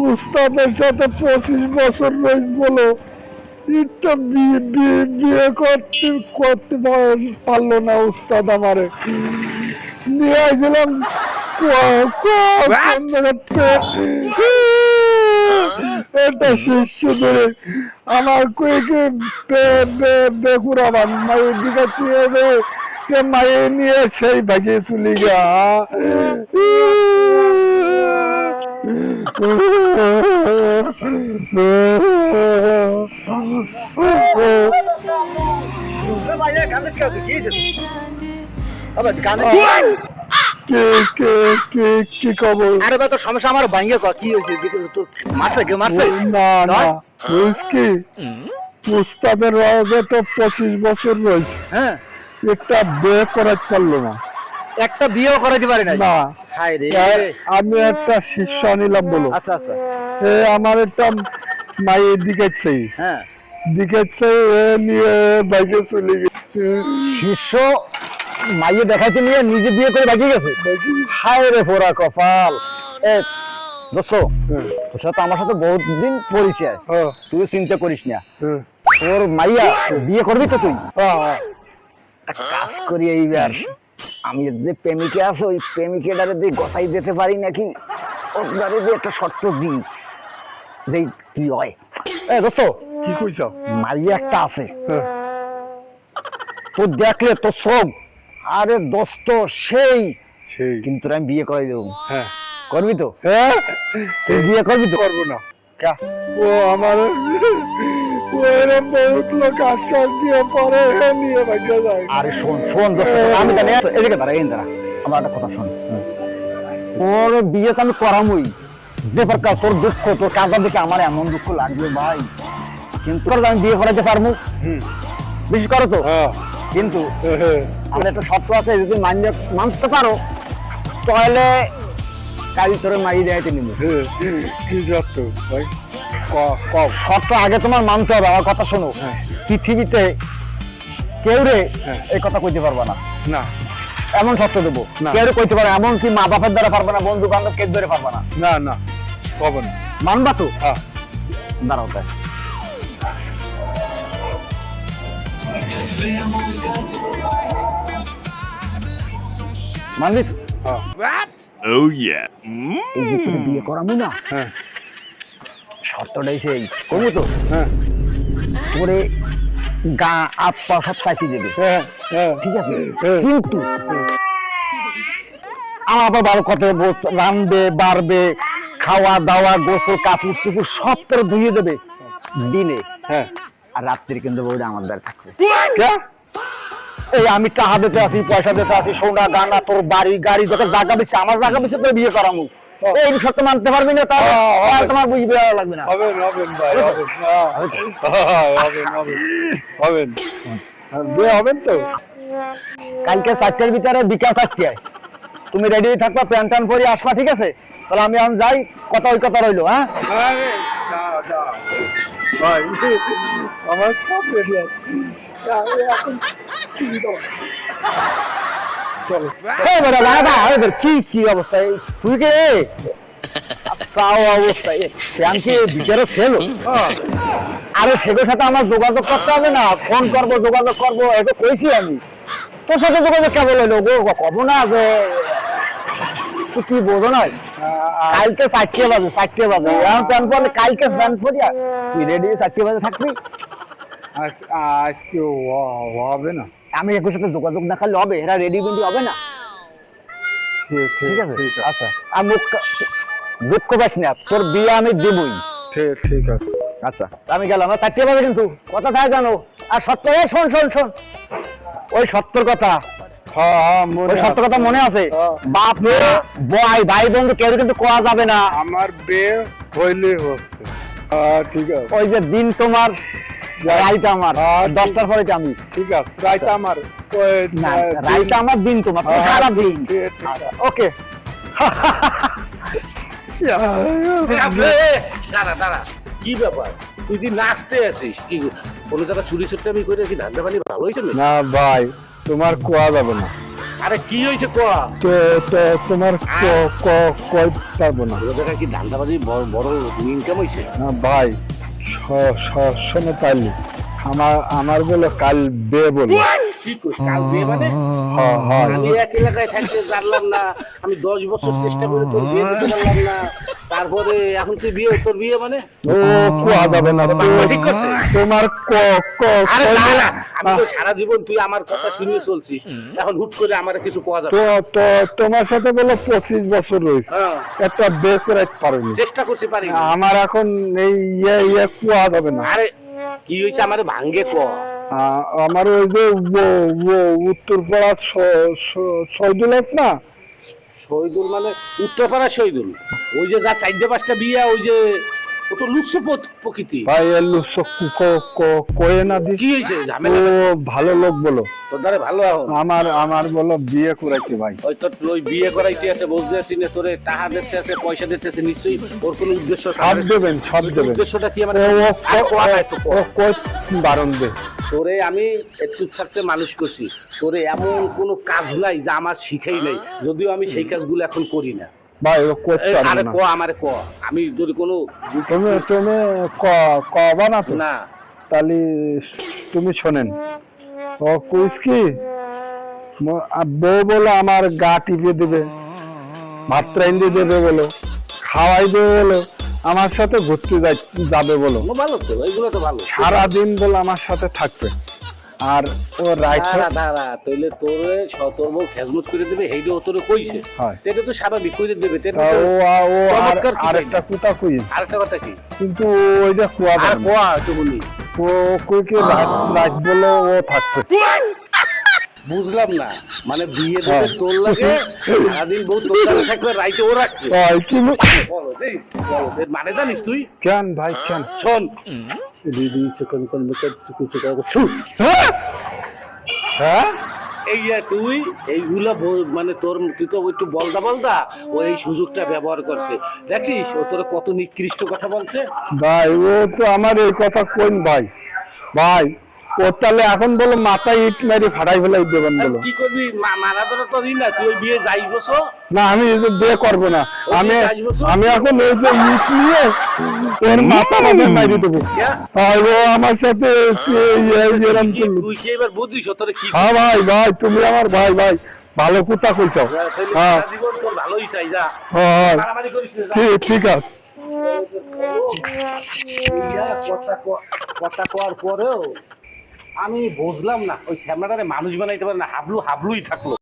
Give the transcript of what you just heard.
উস্তাদের সাথে 25 বছর রয়েছে বলো, একটা বিয়ে করতে করতে পারলো না উস্তাদ। আমারে নিয়ে আসলাম এটা শিষ্য ধরে আমার কয়েকে বেকুরাবান মায়ের দিকে চুয়ে দেয়, সে মায়ে নিয়ে সেই ভাগিয়ে চলে গা। কি খবর? আরে ভাই তোর সমস্যা আমার ভাঙ্গে কি হয়েছে? মারছে কেউ মারছে? না না কি উস্তাদের রয়ে তো 25 বছর রয়েছে, হ্যাঁ একটা বিয়ে করাতে পারলো না। একটা বিয়েও করাতে পারে না? হায় রে, আমি একটা শিষ্য নিলাম বলো। আচ্ছা আচ্ছা, আমার একটা মায়ের দিকে চাই, হ্যাঁ দিকে চাই নিয়ে বাইকে চলে গেছে। শিষ্য মাইয়ে দেখাইতে নিয়ে নিজে বিয়ে করে বাকি গেছে? হায় রে পোড়া কপাল। দোস্ত, তোর সাথে আমার সাথে বহুত দিন পরিচয়, তুই চিন্তা করিস না। তোর মাইয়া বিয়ে করবি তো তুই? কাজ করি এইবার আমি যে প্রেমিকা আছে ওই প্রেমিকাটারে দিয়ে গসাই দিতে পারি নাকি, ওটারে দিয়ে একটা শর্ত দিই, দেই কি হয়। দোস্ত কি কইছ? মাইয়া একটা আছে, তোর দেখলে তোর সব, আরে দোস্ত সেই, কিন্তু আমি বিয়ে করে দেবো। হ্যাঁ করবি তো? হ্যাঁ তুই বিয়ে করবি তো? করবো না। ও আমার বহুত লোক আশ্বাস দিয়ে পরে নিয়ে ভাগ্য যায়। আরে শোন শোন দোস্ত, আমি জানি এদিকে দাঁড়া, এই দাঁড়া, আমার একটা কথা শোন। ওর বিয়ে তো আমি করামই, যে প্রকার তোর দুঃখ, তোর কাজটা দেখে আমার এমন দুঃখ লাগবে ভাই, কিন্তু আমি বিয়ে করাতে পারবো, বিশেষ করো তো। কিন্তু আমার একটা শর্ত আছে, যদি মানতে পারো তাহলে কাল তোর মাই দেয়াইতে নিব। কি শর্ত ভাই? শর্ত আগে তোমার মানতে হবে, আমার কথা শোনো। পৃথিবীতে কেউ রে এই কথা কইতে পারবে না, না এমন শর্ত দেবো। কেউ কইতে পারে, এমন কি মা বাপের দ্বারা পারবে না, বন্ধু বান্ধব কেউ ধরে পারবে না। না না পাবো না। মানবা তো? হ্যাঁ দাঁড়াও তাই মানবি? Oh yeah. এই যে তোর বিয়ে করাবো না, হ্যাঁ শর্তটাই সেই করবো তো। হ্যাঁ করে গা হাত পা সব চাইতে দেবে, ঠিক আছে? কিন্তু আমার আবার ভালো কথা, রানবে বাড়বে, খাওয়া দাওয়া গোসল কাপড় চুপুর সব তোর ধুয়ে দেবে দিনে, হ্যাঁ আর রাত্রির কিন্তু বউটা আমার দ্বারা থাকবে। এই আমি টাকা দিতে আসি, পয়সা দিতে আসি, সোনা গানা, তোর বাড়ি গাড়ি যত জায়গা দিচ্ছে, আমার জায়গা দিচ্ছে তোর বিয়ে করামু। এই শর্ত মানতে পারবি না, তাহলে তোমার বুঝবে লাগবে না। হবেন হবেন ভাই, হবেন হবেন হবেন হবেন বিয়ে হবেন তো। কালকে 4টার ভিতরে বিকাল 4টায় তুমি রেডি থাকবা, প্যান্ট ট্যান্ট পরে আসবা, ঠিক আছে? তাহলে আমি যাই, কথা ওই কথা রইলো। হ্যাঁ ভাই আমার সব রেডি আছে, চলো। কি কি অবস্থা তুই কে? আরে সেগুলোর সাথে আমার যোগাযোগ করতে হবে না, ফোন করবো, যোগাযোগ করবো, এটা কইছি আমি। তোর সাথে যোগাযোগ কেবল হইলো কব না যে তুই কি বোঝো না। কালকে 4টে বাজে, 4টে বাজে এখন প্যান্ট পরলে, কালকে প্যান্ট পরিয়া তুই রেডি 4টে বাজে থাকবি। আজকে হবে না, আমি একুর সাথে যোগাযোগ না করলে হবে? এরা রেডি বেডি হবে না, ঠিক আছে? আচ্ছা আর দুঃখ পাস না, তোর বিয়ে আমি দেবই। ঠিক আছে। আচ্ছা আমি গেলাম, 4টে বাজে কিন্তু কথা থাকে জানো। আর সত্য, শোন শোন শোন, ওই সত্যর কথা, ওই সত্য কথা মনে আছে? বাপ ভাই ভাই বন্ধু কেউ কিন্তু কোয়া যাবে না। আমার বিয়ে হইলে হচ্ছে, ঠিক আছে। ওই যে দিন তোমার, রাইটা আমার, 10টার পরে আমি। ঠিক আছে, রাইটা আমার, রাইটা আমার, দিন তোমার, সারা দিন। ওকে দাঁড়া দাঁড়া, কি ব্যাপার? তুই যে নাচতে আছিস, কি কোনো জায়গা চুরি চুরি আমি করে কি ধান্দা পানি ভালো হয়েছে? না ভাই, তোমার কোয়া যাবে না, আরে কি হয়েছে ক তো তো তোমার কয় পারবো না ওই জায়গায় কি ধান্দাবাজি বড় ইনকাম হয়েছে না ভাই শোনো তাইলে আমার বলো কাল বে বলো কি করছিস কাল বিয়ে মানে হয় আমি এক এলাকায় থাকতে জানলাম না আমি 10 বছর চেষ্টা করে তোর বিয়ে দিতে পারলাম না তারপরে এখন তুই তোর বিয়ে মানে ও কোয়া যাবে না বাবা ঠিক করছে তোমার আরে না না আমি তো সারা জীবন তুই আমার কথা শুনে চলছিস এখন হুট করে আমার কিছু কোয়া যাবে তো তো তোমার সাথে বলো 25 বছর রয়েছে হ্যাঁ, একটা বে করে পারোনি চেষ্টা করছি পারি না। আমার এখন এই ইয়ে কোয়া যাবে না আরে কি হয়েছে আমার ভাঙ্গে ক আমার ওই যে উত্তরপাড়া শহীদুল আছে না শহীদুল মানে উত্তরপাড়া শহীদুল ওই যে যা 4-5টা বিয়া ওই যে ও তো লুৎস প্রকৃতি ভাই এলু কয়ে না দি কি হয়েছে ও ঝামেলা ভালো লোক বলো তোর দ্বারা ভালো এখন আমার বলো বিয়ে করাইতে ভাই ওই তোর ওই বিয়ে করাইতে আছে বুঝতে আছি না তোরে টাকা দিতে আছে পয়সা দিতে আছে নিশ্চয়ই ওর কোনো উদ্দেশ্য সব দেবেন সব দেবেন উদ্দেশ্যটা কি আমার ও কই বারণ দে তোরে আমি একটু থাকতে মানুষ করছি তোরে এমন কোনো কাজ নাই যা আমার শিখাই নাই যদিও আমি সেই কাজগুলো এখন করি না ভাই ও করতে পারবে আরে না ক আমারে ক আমি যদি কোনো তুমি কবা না তো না তাহলে তুমি শোনেন ও কুইস কি বউ বলো আমার গা টিপে দেবে ভাত রাইন্দে দেবে বলো খাওয়াই দেবে বলো আমার সাথে ঘুরতে যাবে বলো ভালো তো এইগুলো তো ভালো সারাদিন বলো আমার সাথে থাকবে আর ও রাইট দাঁড়া তাইলে তোরে শতবো খেজমত করে দেবে হেইডে ও তোরে কইছে হয় এটা তো স্বাভাবিক করে দেবে তা ও আরেকটা কথা কই আরেকটা কথা কি কিন্তু ওইটা কুয়া আর যাবে না। কোয়া তো বলি ও কই কি রাত বলে ও থাকবে বুঝলাম না মানে বিয়ে দেবে তোর লাগে সারাদিন বউ তোর সাথে থাকবে রাইতে ও রাখবে ওই কি বলো এর মানে জানিস তুই কেন ভাই কেন শোন দিদি চিকন কোন মুখে শুন হ্যাঁ এই যে তুই এইগুলা মানে তুই তো একটু বলদা ও এই সুযোগটা ব্যবহার করছে দেখছিস ও তোর কত নিকৃষ্ট কথা বলছে ভাই ও তো আমার এই কথা কোন ভাই ও তাহলে এখন বলো মাথায় ইট মারি ফাটাই ফেলাই দেবেন বলো কি করবি মারা ধরা তো না তুই ওই বিয়ে যাই বসো না আমি এই যে বিয়ে করবো না আমি এখন এই যে ইট নিয়ে ওর মাথা মারি দেবো আর ও আমার সাথে এরম করলো তুই কি এবার বুঝিস ও তোর কি হ্যাঁ ভাই তুমি আমার ভাই ভালো কথা কইছ হ্যাঁ জীবন তোর ভালোই চাই যা হ্যাঁ মারামারি করিস না, যা। ঠিক আছে কথা কওয়ার পরেও আমি বুঝলাম না ওই শ্যামলাটারে মানুষ বানাইতে পারে না হাবলুই থাকলো